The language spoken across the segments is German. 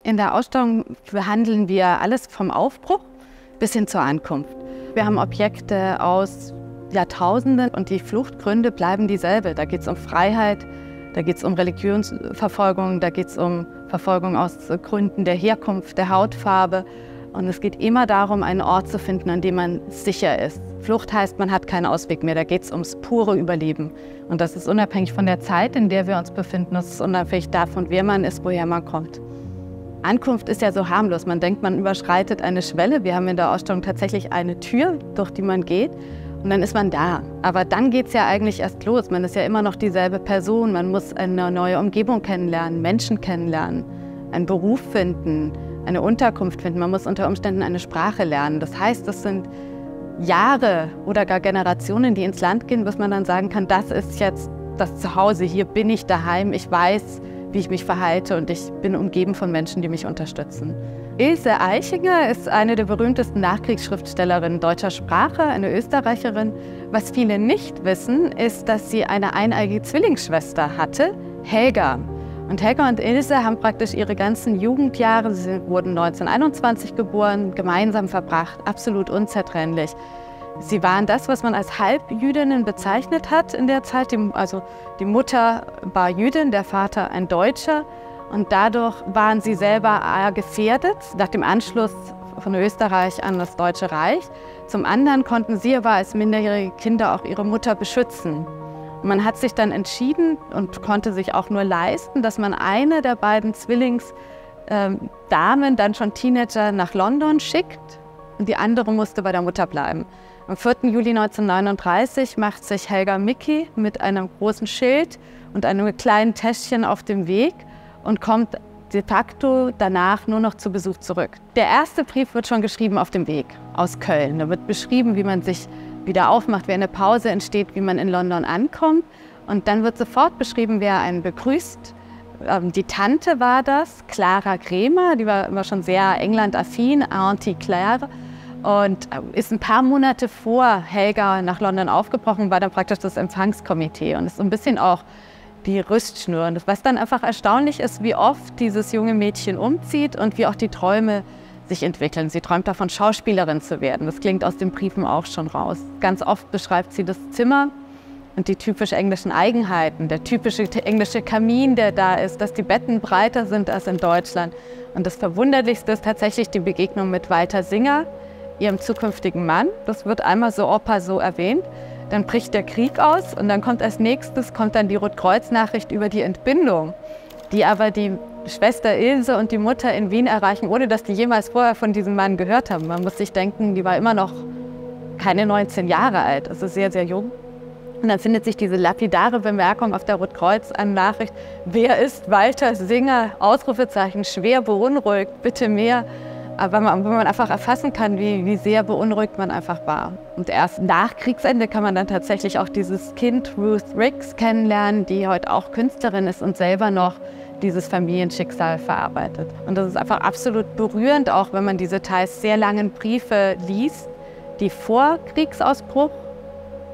In der Ausstellung behandeln wir alles vom Aufbruch bis hin zur Ankunft. Wir haben Objekte aus Jahrtausenden und die Fluchtgründe bleiben dieselbe. Da geht es um Freiheit, da geht es um Religionsverfolgung, da geht es um Verfolgung aus Gründen der Herkunft, der Hautfarbe. Und es geht immer darum, einen Ort zu finden, an dem man sicher ist. Flucht heißt, man hat keinen Ausweg mehr, da geht es ums pure Überleben. Und das ist unabhängig von der Zeit, in der wir uns befinden. Das ist unabhängig davon, wer man ist, woher man kommt. Ankunft ist ja so harmlos. Man denkt, man überschreitet eine Schwelle. Wir haben in der Ausstellung tatsächlich eine Tür, durch die man geht. Und dann ist man da. Aber dann geht es ja eigentlich erst los. Man ist ja immer noch dieselbe Person. Man muss eine neue Umgebung kennenlernen, Menschen kennenlernen, einen Beruf finden, eine Unterkunft finden. Man muss unter Umständen eine Sprache lernen. Das heißt, das sind Jahre oder gar Generationen, die ins Land gehen, bis man dann sagen kann, das ist jetzt das Zuhause, hier bin ich daheim, ich weiß, wie ich mich verhalte und ich bin umgeben von Menschen, die mich unterstützen. Ilse Aichinger ist eine der berühmtesten Nachkriegsschriftstellerinnen deutscher Sprache, eine Österreicherin. Was viele nicht wissen, ist, dass sie eine eineigige Zwillingsschwester hatte, Helga. Und Helga und Ilse haben praktisch ihre ganzen Jugendjahre, sie wurden 1921 geboren, gemeinsam verbracht, absolut unzertrennlich. Sie waren das, was man als Halbjüdinnen bezeichnet hat in der Zeit. Also die Mutter war Jüdin, der Vater ein Deutscher. Und dadurch waren sie selber gefährdet nach dem Anschluss von Österreich an das Deutsche Reich. Zum anderen konnten sie aber als minderjährige Kinder auch ihre Mutter beschützen. Und man hat sich dann entschieden und konnte sich auch nur leisten, dass man eine der beiden Zwillingsdamen, dann schon Teenager, nach London schickt und die andere musste bei der Mutter bleiben. Am 4. Juli 1939 macht sich Helga Micky mit einem großen Schild und einem kleinen Täschchen auf den Weg und kommt de facto danach nur noch zu Besuch zurück. Der erste Brief wird schon geschrieben auf dem Weg aus Köln. Da wird beschrieben, wie man sich wieder aufmacht, wie eine Pause entsteht, wie man in London ankommt. Und dann wird sofort beschrieben, wer einen begrüßt. Die Tante war das, Clara Kremer, die war immer schon sehr England-affin, Auntie Claire. Und ist ein paar Monate vor Helga nach London aufgebrochen, war dann praktisch das Empfangskomitee. Und ist so ein bisschen auch die Rüstschnur. Und was dann einfach erstaunlich ist, wie oft dieses junge Mädchen umzieht und wie auch die Träume sich entwickeln. Sie träumt davon, Schauspielerin zu werden. Das klingt aus den Briefen auch schon raus. Ganz oft beschreibt sie das Zimmer und die typisch englischen Eigenheiten. Der typische englische Kamin, der da ist, dass die Betten breiter sind als in Deutschland. Und das Verwunderlichste ist tatsächlich die Begegnung mit Walter Singer, ihrem zukünftigen Mann. Das wird einmal so so erwähnt. Dann bricht der Krieg aus und dann kommt als nächstes die Rotkreuz-Nachricht über die Entbindung, die aber die Schwester Ilse und die Mutter in Wien erreichen, ohne dass die jemals vorher von diesem Mann gehört haben. Man muss sich denken, die war immer noch keine 19 Jahre alt, also sehr, sehr jung. Und dann findet sich diese lapidare Bemerkung auf der Rotkreuz-Nachricht, wer ist Walter Singer? Ausrufezeichen, schwer beunruhigt, bitte mehr. Aber wenn man einfach erfassen kann, wie sehr beunruhigt man einfach war. Und erst nach Kriegsende kann man dann tatsächlich auch dieses Kind Ruth Ricks kennenlernen, die heute auch Künstlerin ist und selber noch dieses Familienschicksal verarbeitet. Und das ist einfach absolut berührend, auch wenn man diese teils sehr langen Briefe liest, die vor Kriegsausbruch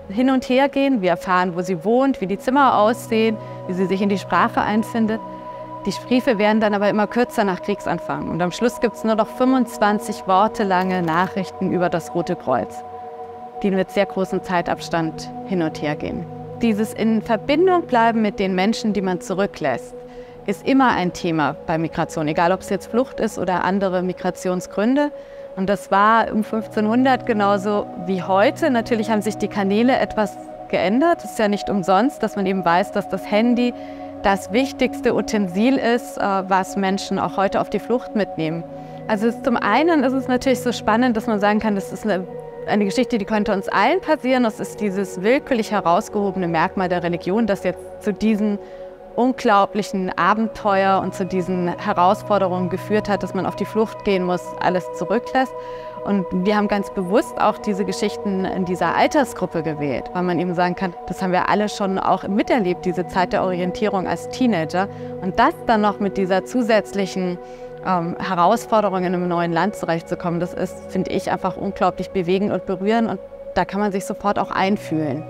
hin und her gehen. Wir erfahren, wo sie wohnt, wie die Zimmer aussehen, wie sie sich in die Sprache einfindet. Die Briefe werden dann aber immer kürzer nach Kriegsanfang. Und am Schluss gibt es nur noch 25 Worte lange Nachrichten über das Rote Kreuz, die mit sehr großem Zeitabstand hin und her gehen. Dieses in Verbindung bleiben mit den Menschen, die man zurücklässt, ist immer ein Thema bei Migration, egal ob es jetzt Flucht ist oder andere Migrationsgründe. Und das war um 1500 genauso wie heute. Natürlich haben sich die Kanäle etwas geändert. Es ist ja nicht umsonst, dass man eben weiß, dass das Handy das wichtigste Utensil ist, was Menschen auch heute auf die Flucht mitnehmen. Also zum einen ist es natürlich so spannend, dass man sagen kann, das ist eine Geschichte, die könnte uns allen passieren. Das ist dieses willkürlich herausgehobene Merkmal der Religion, das jetzt zu diesen unglaublichen Abenteuer und zu diesen Herausforderungen geführt hat, dass man auf die Flucht gehen muss, alles zurücklässt. Und wir haben ganz bewusst auch diese Geschichten in dieser Altersgruppe gewählt, weil man eben sagen kann, das haben wir alle schon auch miterlebt, diese Zeit der Orientierung als Teenager. Und das dann noch mit dieser zusätzlichen Herausforderung in einem neuen Land zurechtzukommen, das ist, finde ich, einfach unglaublich bewegend und berührend. Und da kann man sich sofort auch einfühlen.